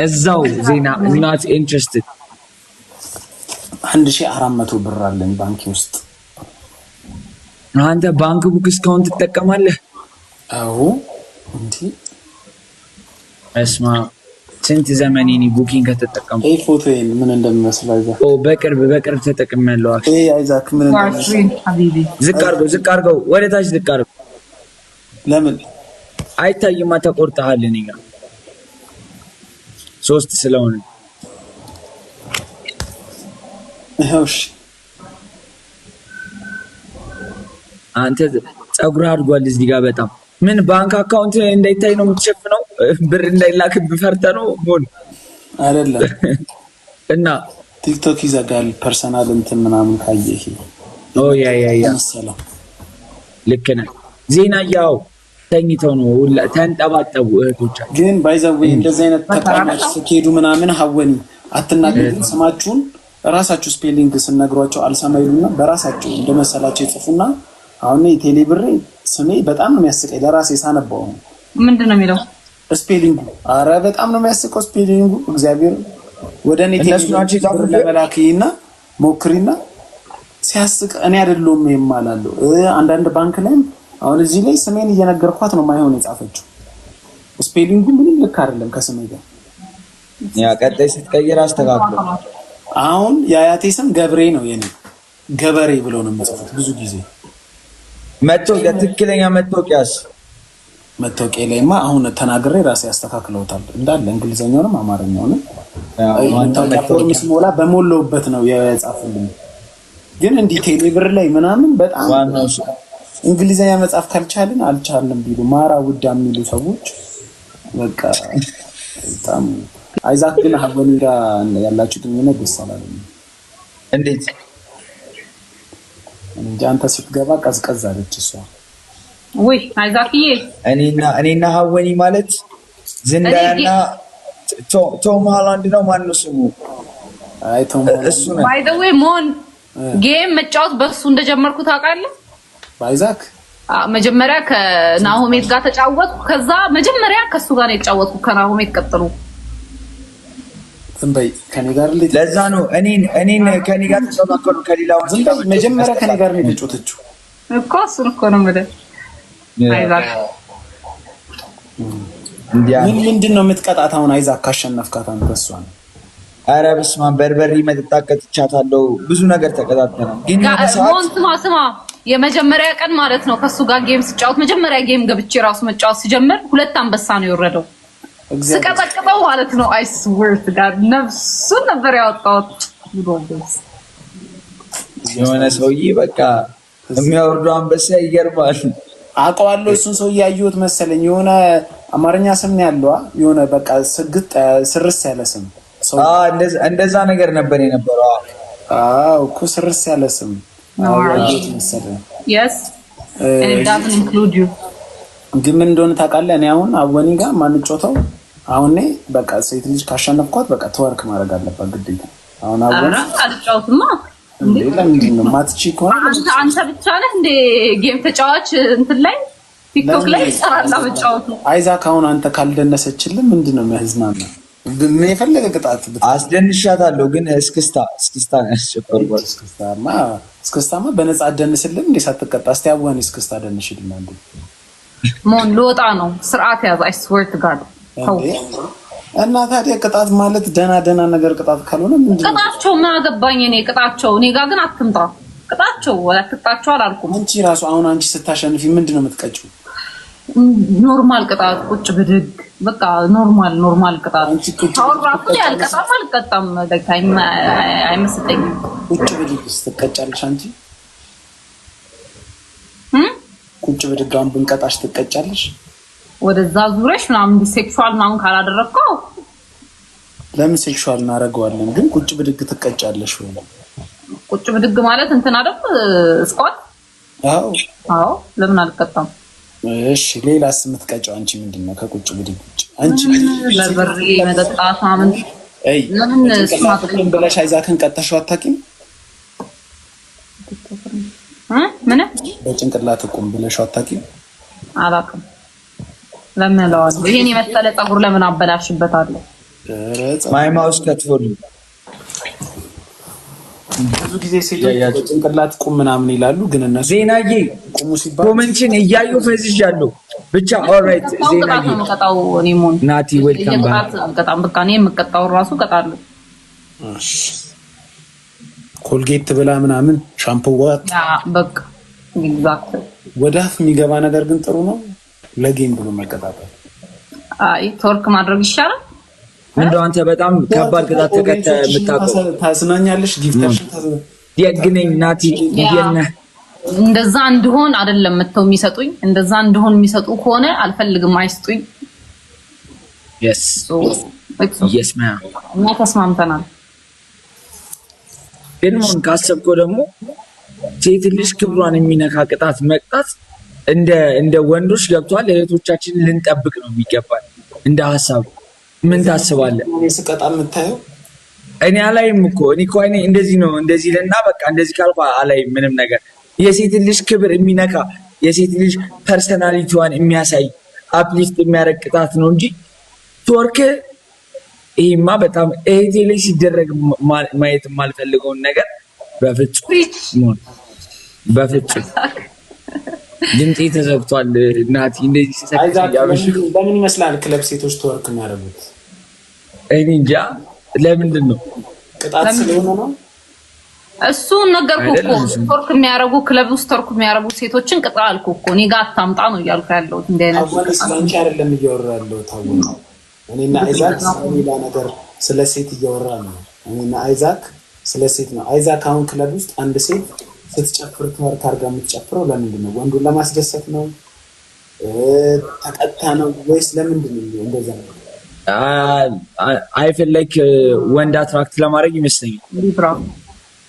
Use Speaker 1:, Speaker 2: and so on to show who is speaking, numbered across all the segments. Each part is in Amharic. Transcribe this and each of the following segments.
Speaker 1: እዛው ዜና not interested
Speaker 2: 1400 ብር አለኝ ባንክ ውስጥ
Speaker 1: አንተ ባንክ ቡክ እስካሁን ትጠቀማለህ
Speaker 2: አዎ እንዴ
Speaker 1: እስማ ስንት ዘመኔኒ ቡኪንግ ከተጠቀምኩ
Speaker 2: ይሄ ፎቶዬን ምን እንደሚመስል አይዛክ
Speaker 1: ኦ በቅርብ ተጠቅሜያለሁ
Speaker 2: ይሄ አይዛክ ምን እንደሚመስል
Speaker 3: ሀቢቢ
Speaker 1: ዝቅ አድርገው ወደ ታች ዝቅ አድርገው
Speaker 2: ለምን
Speaker 1: አይታይማ ተቆርጠሃል እኔ ጋር 3 ስለሆነ
Speaker 2: እሺ
Speaker 1: አንተ ጸጉር አድርጓል እዚህ ጋር በጣም ምን ባንክ አካውንት እንዳይታይ ነው የምትሸፍነው ብር እንዳይላክብ ፈርተህ ነው ሞል
Speaker 2: አይደለም
Speaker 1: እና
Speaker 2: ቲክቶክ ይዘጋል ፐርሰናል እንትን ምናምን ካየህ
Speaker 1: ኦ ያ ልክ ነህ ዜና ያው ተኝተው ነው ተንጠባጠቡ እህቶች
Speaker 2: ግን ባይዘው እንደዚህ አይነት ተቃማሽ ስኬዱ ምናምን ሀወኒ አትናገሩ ስማችሁን ራሳችሁ ስፔሊንግ ስነግሯቸው አልሰማይሉና በራሳቸው እንደመሰላቸው ይጽፉና አሁን የቴሌ ብር ስሜ በጣም ነው የሚያስቀኝ ለራሴ ሳነባው
Speaker 3: ምንድነው የሚለው
Speaker 2: ስፔሊንጉ አረ በጣም ነው የሚያስቀው ስፔሊንጉ እግዚአብሔር ወደኔ ቴሌ ለበላኪና ሞክሪና ሲያስቅ እኔ አይደለም የማላለው አንዳንድ ባንክ ላይ አሁን እዚህ ላይ ስሜን እየነገርኳት ነው ማይሆን የጻፈችው ስፔሊንጉ ምንም ልክ አይደለም ከስሜ ጋር
Speaker 1: ያ ቀጣይ ስትቀይር አስተካክሎ
Speaker 2: አሁን ያያቴ ስም ገብሬ ነው የኔ ገበሬ ብሎ ነው የሚጽፉት ብዙ ጊዜ
Speaker 1: መታወቂያ ትክክለኛ መታወቂያስ
Speaker 2: መታወቂያ ላይማ አሁን ተናግሬ ራሴ ያስተካክለውታል እንዳለ እንግሊዘኛውንም አማርኛውንም መታወቂያ ፎርምስ ሞላ በሞላውበት ነው የጻፉልኝ ግን እንዲህ ቴሌ ብር ላይ ምናምን በጣም እንግሊዘኛ መጻፍ ካልቻልን አልቻልንም ቢሉ ማራ ውዳ የሚሉ ሰዎች በቃ በጣም አይዛክ ግን ሀበኒ ጋር ያላችሁ ግንኙነት ደስ አላለኝ
Speaker 1: እንዴት
Speaker 2: እንጂ አንተ ስትገባ ቀዝቀዝ አለች እሷ
Speaker 3: ወይ አይዛክዬ
Speaker 1: እኔና ሀወኒ ማለት ዝንዳያና ቶም ሃላንድ ነው ማነው ስሙ
Speaker 2: አይ ቶም
Speaker 1: እሱ ነው
Speaker 3: ባይ ዘ ዌይ ሞን ጌም መጫወት በሱ እንደጀመርኩ ታውቃለህ
Speaker 2: ባይዛክ
Speaker 3: መጀመሪያ ከናሆሜት ጋር ተጫወትኩ ከዛ መጀመሪያ ከሱ ጋር ነው የተጫወትኩ ከናሆሜት ቀጥሎ
Speaker 2: ዝምበይ ከኔ ጋር
Speaker 1: ለዛ ነው እኔን ከኔ ጋር ተጫወተው ከሌላው
Speaker 2: መጀመሪያ ከኔ ጋር ነው የተጫወተችው
Speaker 3: እኮ እሱን እኮ ነው ማለት አይዛክ
Speaker 2: ምንድነው የምትቀጣት አሁን አይዛክ ካሸነፍካት አንተ እሷን
Speaker 1: ኧረ በስመ አብ በርበሬ መጠጣት ቀጥቻታለሁ ብዙ ነገር ተቀጣጥተናል ግን
Speaker 3: ስማ የመጀመሪያ ቀን ማለት ነው ከሱ ጋር ጌም ስጫወት መጀመሪያ ጌም ገብቼ ራሱ መጫወት ሲጀምር 2 አንበሳ ነው የወረደው ስቀጠቅጠው ማለት ነው አይ ስዌር ቱ ጋድ ነፍሱን ነበር ያወጣው
Speaker 1: የሆነ ሰውዬ በቃ የሚያወርደው አንበሳ ይገርማል
Speaker 2: አውቀዋለሁ እሱን ሰው ያዩት መሰለኝ የሆነ አማርኛ ስም ነው ያለው የሆነ በቃ ስግጥ ስርስ ያለ ስም
Speaker 1: እንደዛ ነገር ነበር የነበረው
Speaker 2: እኮ ስርስ ያለ ስም ያዩት መሰለኝ
Speaker 3: yes and it doesn't include you
Speaker 2: ግን ምን እንደሆነ ታውቃለህ እኔ አሁን አወኒ ጋር ማንጮተው አሁን እኔ በቃ ሴት ልጅ ካሸነፍኳት በቃ ተወርክ ማድረግ አለባት ግዴታ አሁን አወኒ
Speaker 3: አልጫወትማ
Speaker 2: እንዴ ለምን ማትቺ ኮን
Speaker 3: አንተ ብቻ ነህ እንደ ጌም ተጫዋች እንትን ላይ ቲክቶክ ላይ ሰራላ መጫወቱ
Speaker 2: አይዛክ አሁን አንተ ካልደነሰችልህ ምንድነው የሚያዝናና ምን የፈለገ ቅጣት
Speaker 1: አስደንሻታለሁ ግን እስክስታ ነው ያስጨፈርኩት
Speaker 2: እስክስታማ በነፃ አደንስልህ እንዴ ሳትቀጣ እስቲ አወኒ እስክስታ ደንሽልኝ አንዴ
Speaker 3: ሞን ሎጣ ነው ስርዓት ያዝ I swear to God
Speaker 2: እና ታዲያ ቅጣት ማለት ደና ነገር ቅጣት ካልሆነ ምንድነው
Speaker 3: ቅጣቸው ምን አገባኝ እኔ ቅጣቸው እኔ ጋር ግን አትምጣ ቅጣቸው አትቅጣቸው አላልኩም
Speaker 2: አንቺ ራሱ አሁን አንቺ ስታሸንፊ ምንድነው የምትቀጭው
Speaker 3: ኖርማል ቅጣት ቁጭ ብድግ በቃ ኖርማል ቅጣት ታውራኩ ያልቀጣም አልቀጣም ደካኝ አይመስለኝም
Speaker 2: ቁጭ ብድግ ስትቀጫለሽ አንቺ ቁጭ ብድጋም ብንቀጣሽ ትቀጫለሽ
Speaker 3: ወደዛ ዙረሽ ምናምን ሴክሹዋል ምናምን ካላደረከው
Speaker 2: ለምን ሴክሹዋል እናደርገዋለን ግን ቁጭ ብድግ ትቀጫለሽ ወይ
Speaker 3: ቁጭ ብድግ ማለት እንትን አይደል ስኳት አዎ ለምን አልቀጣም
Speaker 2: እሺ ሌላስ የምትቀጫው አንቺ ምንድነው ከቁጭ ብድግ ውጭ አንቺ
Speaker 3: ለበሬ መጠጣት ምናምን ለምን ስማጥልኝ
Speaker 2: ብለሽ አይዛክን ቀጣሽው አታውቂም
Speaker 3: ምን
Speaker 2: በጭንቅላት ቁም ብለሽው አታውቂም
Speaker 3: አላውቅም ለምን ለዋል ይሄን የመሰለ ፀጉር ለምን አበላሽበታለሁ
Speaker 1: ማይ ማውስ ከትፎል
Speaker 2: ብዙ ጊዜ ሴቶች ጭንቅላት ቁም ምናምን ይላሉ፣ ግን እነሱ
Speaker 1: ዜናዬ
Speaker 2: ቁሙ ሲባል
Speaker 1: ኮሜንትን እያዩ ፈዝዣለሁ። ብቻ ኦልራይት ዜናዬ ናቲ ዌልካም ባክ።
Speaker 3: በጣም በቃ እኔ የምቀጣው ራሱ ቀጣለሁ።
Speaker 2: እሺ ኮልጌት ብላ ምናምን ሻምፖ ዋት
Speaker 3: ያ በቃ ኤግዛክት
Speaker 2: ወደ አፍ የሚገባ ነገር ግን ጥሩ ነው ለጌም ብሎ መቀጣጠል።
Speaker 3: አይ ቶርክ ማድረግ ይሻላል።
Speaker 1: እንደው አንተ በጣም ከባድ ቅጣት ተከታይ የምታውቀው
Speaker 2: ታዝናኛለሽ። ጊፍተርሽን
Speaker 1: የግነኝ ናቲ ይየነ
Speaker 3: እንደዛ እንድሆን አይደለም መተው የሚሰጡኝ። እንደዛ እንድሆን የሚሰጡ ከሆነ አልፈልግም፣ አይስጡኝ።
Speaker 1: yes yes man
Speaker 3: እና ተስማምተናል።
Speaker 1: ግን ምን ካሰብከው ደግሞ ሴት ልጅ ክብሯን የሚነካ ቅጣት መቅጣት እንደ ወንዶች ገብቷል። እህቶቻችንን ልንጠብቅ ነው የሚገባል። እንደ ሐሳብ ምን ታስባለህ?
Speaker 2: እኔ ስቀጣ የምታየው
Speaker 1: እኔ አላይም እኮ እኔ እንደዚህ ነው እንደዚህ ለና በቃ እንደዚህ ካልኳ አላይም ምንም ነገር። የሴት ልጅ ክብር የሚነካ የሴት ልጅ ፐርሰናሊቲዋን የሚያሳይ አፕሊፍት የሚያደርግ ቅጣት ነው እንጂ ቶርክ ይሄማ በጣም እህቴ ላይ ሲደረግ ማየት የማልፈልገውን ነገር በፍጹም ድምጤ ተዘግቷል። ናቲ እንደዚህ ሲሰክስ
Speaker 2: ለምን ይመስላል ክለብ ሴቶች ቶርክ የሚያደርጉት?
Speaker 1: እኔ እንጃ ለምንድን ነው?
Speaker 2: ቅጣት ስለሆነ ነው።
Speaker 3: እሱ ነገርኩህ እኮ ቶርክ የሚያደርጉ ክለብ ውስጥ ቶርክ የሚያደርጉ ሴቶችን ቅጣ አልኩህ እኮ። እኔ ጋር አታምጣ ነው እያልኩ ያለሁት። እንደ አይነት
Speaker 2: አንቺ አይደለም እያወራ ያለው ታውቁ። እኔና አይዛክ ሌላ ነገር ስለ ሴት እያወራ ነው። እኔና አይዛክ ስለ ሴት ነው። አይዛክ አሁን ክለብ ውስጥ አንድ ሴት ስትጨፍር ትወርክ አድርጋ የምትጨፍረው ለምንድን ነው? ወንዱን ለማስደሰት ነው? ተቀጣ ነው ወይስ ለምንድን ነው እንደዛ ነው?
Speaker 1: አይ ፊል ላይክ ወንድ አትራክት ለማድረግ ይመስለኛል።
Speaker 3: ሊብራ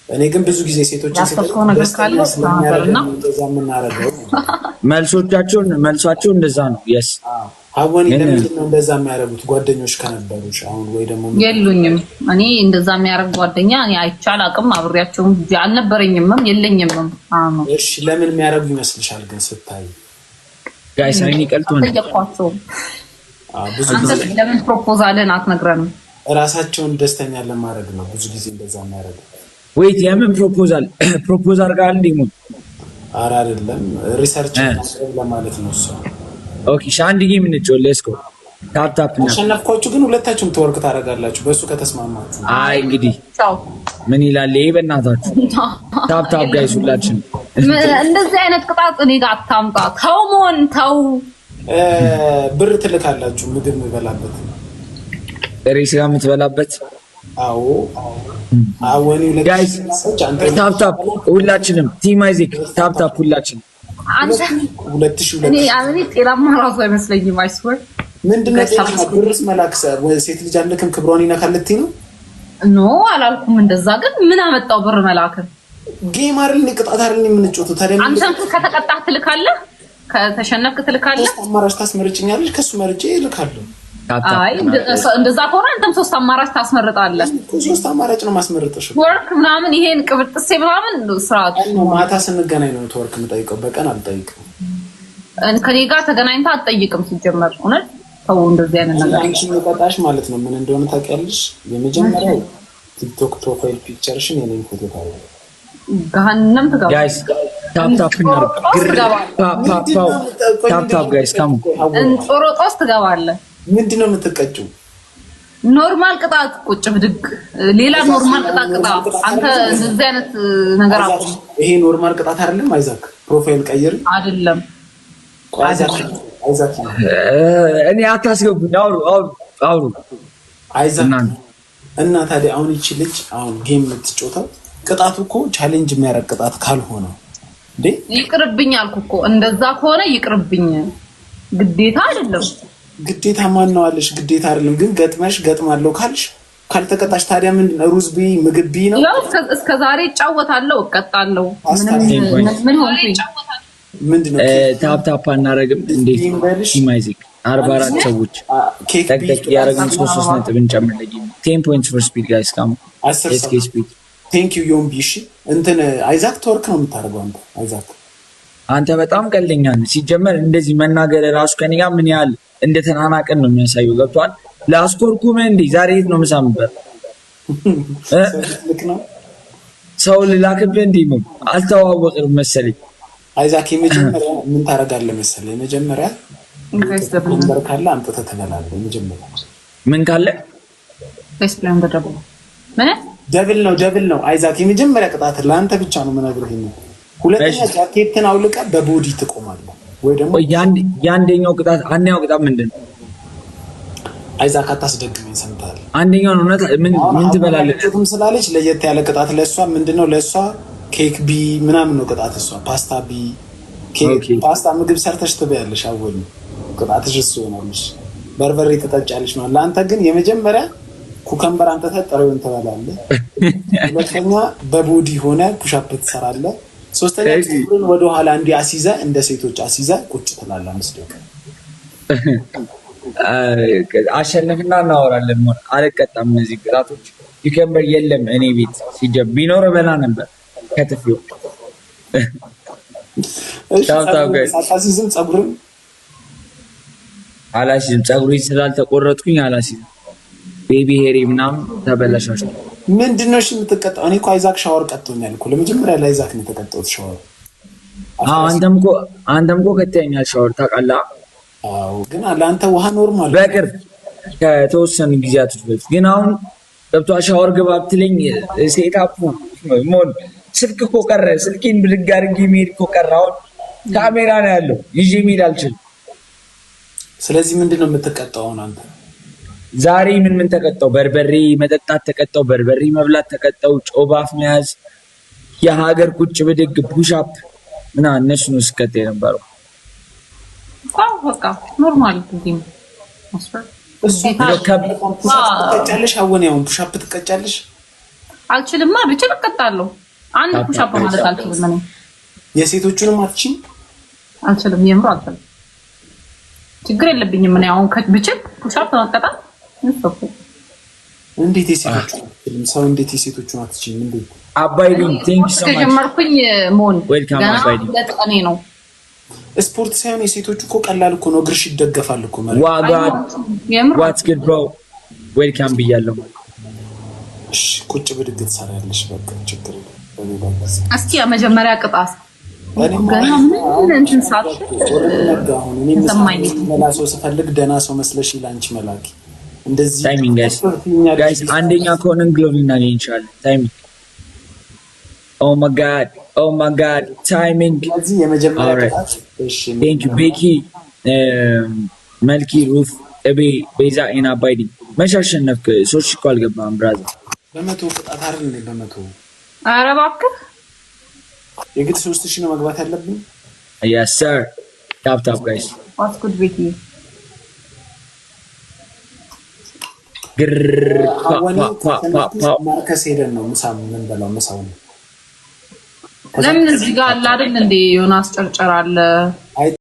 Speaker 2: እኔ ግን ብዙ ጊዜ ሴቶችን
Speaker 3: ያስተካከለ ነገር ካለ ስለማረና
Speaker 2: እንደዛ የምናረገው
Speaker 1: መልሷቸው እንደዛ ነው። yes
Speaker 2: አወኒ ለምንድን ነው እንደዛ የሚያደርጉት? ጓደኞች ከነበሩሽ አሁን ወይ ደግሞ
Speaker 3: የሉኝም። እኔ እንደዛ የሚያደርግ ጓደኛ እኔ አይቻል አቅም አብሬያቸውም አልነበረኝም የለኝም። አሁን
Speaker 2: እሺ ለምን የሚያደርጉ ይመስልሻል ግን ስታይ?
Speaker 1: ጋይስ እኔ ቀልቶ ነው
Speaker 3: ተየኳቸው።
Speaker 2: ብዙ
Speaker 3: አንተ ለምን ፕሮፖዛልን አትነግረንም?
Speaker 2: ራሳቸውን ደስተኛ ለማድረግ ነው ብዙ ጊዜ እንደዛ የሚያደርጉት።
Speaker 1: ወይት የምን ፕሮፖዛል ጋር እንደምን
Speaker 2: ኧረ አይደለም ሪሰርች ለማለት ነው እሱ።
Speaker 1: ኦኬ ሻንዲ ጌም እንጫወት ሌትስ ጎ ታፕ ነው።
Speaker 2: አሸነፍኳችሁ ግን ሁለታችሁም ተወርክ ታደርጋላችሁ በሱ ከተስማማችሁ።
Speaker 1: አይ እንግዲህ
Speaker 3: ቻው
Speaker 1: ምን ይላል ይሄ በእናታችሁ ታፕ ጋይስ ሁላችን
Speaker 3: እንደዚህ አይነት ቅጣት እኔ ጋር አታምጣ። ተው ሞን ተው።
Speaker 2: ብር ትልካላችሁ ምግብ የምበላበት
Speaker 1: ሬስ ጋር የምትበላበት።
Speaker 2: አዎ አወኒ
Speaker 1: ጋይስ ታፕ ሁላችንም ቲም አይዚክ ታፕ ሁላችን
Speaker 3: አንተ
Speaker 2: 2000
Speaker 3: እኔ አሁን ጤናማ ራሱ አይመስለኝም። አይስወር
Speaker 2: ምንድነው ብርስ መላክሰ ወይ ሴት ልጅ አለክም ክብሯን ይነካል ልትይ ነው?
Speaker 3: ኖ አላልኩም እንደዛ። ግን ምን አመጣው ብር መላክን?
Speaker 2: ጌም አይደል ቅጣት አይደል የምንጮተው? ታዲያ
Speaker 3: አንተም ከተቀጣህ ትልካለህ፣ ከተሸነፍክ ትልካለህ።
Speaker 2: አማራጭ ታስመርጭኛለሽ፣ ከሱ መርጬ እልካለሁ።
Speaker 3: አይ እንደዛ ከሆነ አንተም 3 አማራጭ ታስመርጣለህ።
Speaker 2: 3 አማራጭ ነው ማስመርጥሽ።
Speaker 3: ወርክ ምናምን ይሄን ቅብጥሴ ምናምን ስርዓት
Speaker 2: ማታ ስንገናኝ ነው ተወርክ የምጠይቀው፣ በቀን አልጠይቅም።
Speaker 3: ከኔ ጋር ተገናኝታ አትጠይቅም ሲጀመር። እውነት ተው እንደዚህ አይነት ነገር
Speaker 2: አንቺ መጣጣሽ ማለት ነው። ምን እንደሆነ ታውቂያለሽ? የመጀመሪያው ቲክቶክ ፕሮፋይል ፒክቸርሽን የኔን ፎቶ ታውቂ
Speaker 3: ገሃነም ትገባ።
Speaker 1: ጋይስ ታፕ እናርግ ታፕ ጋይስ ካም
Speaker 3: እንጦሮጦስ ትገባለህ።
Speaker 2: ምንድነው የምትቀጭው?
Speaker 3: ኖርማል ቅጣት ቁጭ ብድግ፣ ሌላ ኖርማል ቅጣት። አንተ እንደዚህ አይነት ነገር አቁም።
Speaker 2: ይሄ ኖርማል ቅጣት አይደለም። አይዛክ ፕሮፋይል ቀይር።
Speaker 3: አይደለም
Speaker 2: አይዛክ
Speaker 1: እኔ አታስገቡኝ። አውሩ
Speaker 2: አይዛክ እና ታዲያ አሁን ይቺ ልጅ አሁን ጌም የምትጫወተው ቅጣቱ እኮ ቻሌንጅ የሚያደርግ ቅጣት ካልሆነ እንዴ
Speaker 3: ይቅርብኝ አልኩ እኮ። እንደዛ ከሆነ ይቅርብኝ፣ ግዴታ አይደለም።
Speaker 2: ግዴታ ማን ነው አለሽ? ግዴታ አይደለም ግን ገጥመሽ ገጥማለሁ ካልሽ ካልተቀጣሽ ታዲያ ምን ሩዝ ቢ ምግብ ቢ ነው?
Speaker 3: ያው እስከ ዛሬ እጫወታለሁ እቀጣለሁ። ምን ሆንኩኝ?
Speaker 2: ምንድነው
Speaker 1: ታፕ አናረግም እንዴ? ኢማይዚክ 44 ሰዎች ጠቅጠቅ ያረግን 3 ነጥብ እንጨምር። 10 points for speed guys come 10 speed
Speaker 2: ቴንክ ዩ ዮምቢ። እሺ እንትን አይዛክ ተወርክ ነው የምታደርገው አንተ። አይዛክ
Speaker 1: አንተ በጣም ቀልደኛ ነህ። ሲጀመር እንደዚህ መናገር ራሱ ከኔ ጋር ምን ያህል እንደተናናቀን ነው የሚያሳየው። ገብቷል? ላስኮርኩም እንዴ ዛሬ የት ነው ምሳምበት
Speaker 2: ልክ ነው
Speaker 1: ሰው ልላክብህ እንዴ ነው አልተዋወቅንም መሰለኝ
Speaker 2: አይዛክ የመጀመሪያ ምን ታረጋለህ መሰለኝ የመጀመሪያ ነበር ካለ አምጥተህ ትበላለህ የመጀመሪያ
Speaker 1: ምን ካለ
Speaker 3: ኤክስፕሌን በደብል ምን
Speaker 2: ደብል ነው አይዛክ የመጀመሪያ ቅጣት ለአንተ ብቻ ነው የምነግርህ ሁለተኛ ጃኬትን አውልቀህ በቦዲ ትቆማለህ ወይ ደግሞ
Speaker 1: ያንደኛው ቅጣት አንደኛው ቅጣት ምንድነው
Speaker 2: አይዛክ አታስደግመኝ ሰምተሃል
Speaker 1: አንደኛው ነው ምን ትበላለህ
Speaker 2: ስላለች ለየት ያለ ቅጣት ለሷ ምንድነው ለሷ ኬክ ቢ ምናምን ነው ቅጣት እሷ ፓስታ ቢ ኬክ ፓስታ ምግብ ሰርተሽ ትበያለሽ አወል ቅጣትሽ እሱ ይሆናልሽ በርበሬ ትጠጫለሽ ማለት ለአንተ ግን የመጀመሪያ ኩከምበር አንተ ተጠረውን ትበላለህ ሁለተኛ በቦዲ ሆነ ፑሽ-አፕ ትሰራለህ ሶስተኛ ቁጥሩን ወደ ኋላ እንዲ አሲዛ እንደ ሴቶች አሲዛ ቁጭ ትላለህ መስደቅ
Speaker 1: አሸነፍና እናወራለን ሞር አልቀጣም እነዚህ ቅጣቶች ኩከምበር የለም እኔ ቤት ሲጀብ ቢኖር በላ ነበር ከተፊው
Speaker 2: አሲዝም ጸጉርን
Speaker 1: አላሲዝም ጸጉሬን ስላልተቆረጥኩኝ አላሲዝም ቤቢ ሄሪ ምናምን ተበላሻሽ
Speaker 2: ምንድነው እሺ የምትቀጣው እኔ እኮ አይዛክ ሻወር ቀጥቶኛል እኮ ለመጀመሪያ ላይ አይዛክ ነው የተቀጣሁት ሻወር አንተም እኮ ከተኛል ሻወር ታውቃለህ አዎ ግን ለአንተ ውሃ ኖርማል
Speaker 1: በቅርብ ከተወሰኑ ጊዜያቶች በፊት ግን አሁን ገብቷ ሻወር ግባ ብትለኝ ሴታፑ ሞን ስልክ እኮ ቀረ ስልኬን ብድግ አድርጌ መሄድ እኮ ቀረ አሁን ካሜራ ነው ያለው ይዤ መሄድ አልችልም
Speaker 2: ስለዚህ ምንድነው የምትቀጣው አንተ
Speaker 1: ዛሬ ምን ተቀጣው በርበሬ መጠጣት ተቀጣው በርበሬ መብላት ተቀጣው ጮባፍ መያዝ የሀገር ቁጭ ብድግ ፑሽ-አፕ እና እነሱ ነው ስቀጥ የነበረው
Speaker 3: በቃ ኖርማል ዲም
Speaker 2: ትቀጫለሽ አወን ያው ፑሽ-አፕ ትቀጫለሽ
Speaker 3: አልችልማ ብቻ እቀጣለሁ አንድ ፑሽ-አፕ ማለት አልችልም እኔ
Speaker 2: የሴቶቹንም
Speaker 3: አልችልም የምሩ አልችልም ችግር የለብኝም እኔ አሁን ብቻ ፑሽ-አፕ መቀጣት
Speaker 2: እንዴት የሴቶቹ ሰው እንዴት የሴቶቹን አትችልም እንዴት
Speaker 1: አባይልኝ ቴንክ ዩ ሶ ማች
Speaker 3: ጀመርኩኝ ሞን
Speaker 1: ዌልካም አባይልኝ
Speaker 3: ለጠኔ ነው
Speaker 2: ስፖርት ሳይሆን የሴቶቹ እኮ ቀላል እኮ ነው እግርሽ ይደገፋል እኮ ማለት
Speaker 1: ዋትስ ጉድ ብሮ ዌልካም ብያለሁ
Speaker 2: እሺ ቁጭ ብድግ ትሰራለሽ በቃ ችግር የለም
Speaker 3: እስኪ መጀመሪያ ቅጣት ገና ምን እንትን ሳት ሰማኝ
Speaker 2: መላሶ ስፈልግ ደና ሰው መስለሽ ይላንቺ መላኪ እንደዚህ
Speaker 1: ታይሚንግ ጋይስ አንደኛ ኮንን ግሎቭ እናገኝ እንችላለን ታይሚንግ ኦ ማይ ጋድ ታይሚንግ
Speaker 2: እዚህ የመጀመሪያ ቅጣት እሺ
Speaker 1: ቴንክ ዩ ቤኪ መልኪ ሩፍ እቤ ቤዛ እና ባይዲ መሻሸነፍክ ሶስት እኮ አልገባም ብራዘር
Speaker 2: በመቶ ቅጣት አይደል በመቶ
Speaker 3: ኧረ እባክህ
Speaker 2: የግድ 3000 ነው መግባት ያለብኝ
Speaker 1: yes sir ታፕ ጋይስ
Speaker 3: what's good with you
Speaker 2: ማርከስ ሄደን ነው ምሳም ምን በላው ምሳው
Speaker 3: ለምን እዚህ ጋር አለ አይደል እንዴ ዮናስ ጨርጨር አለ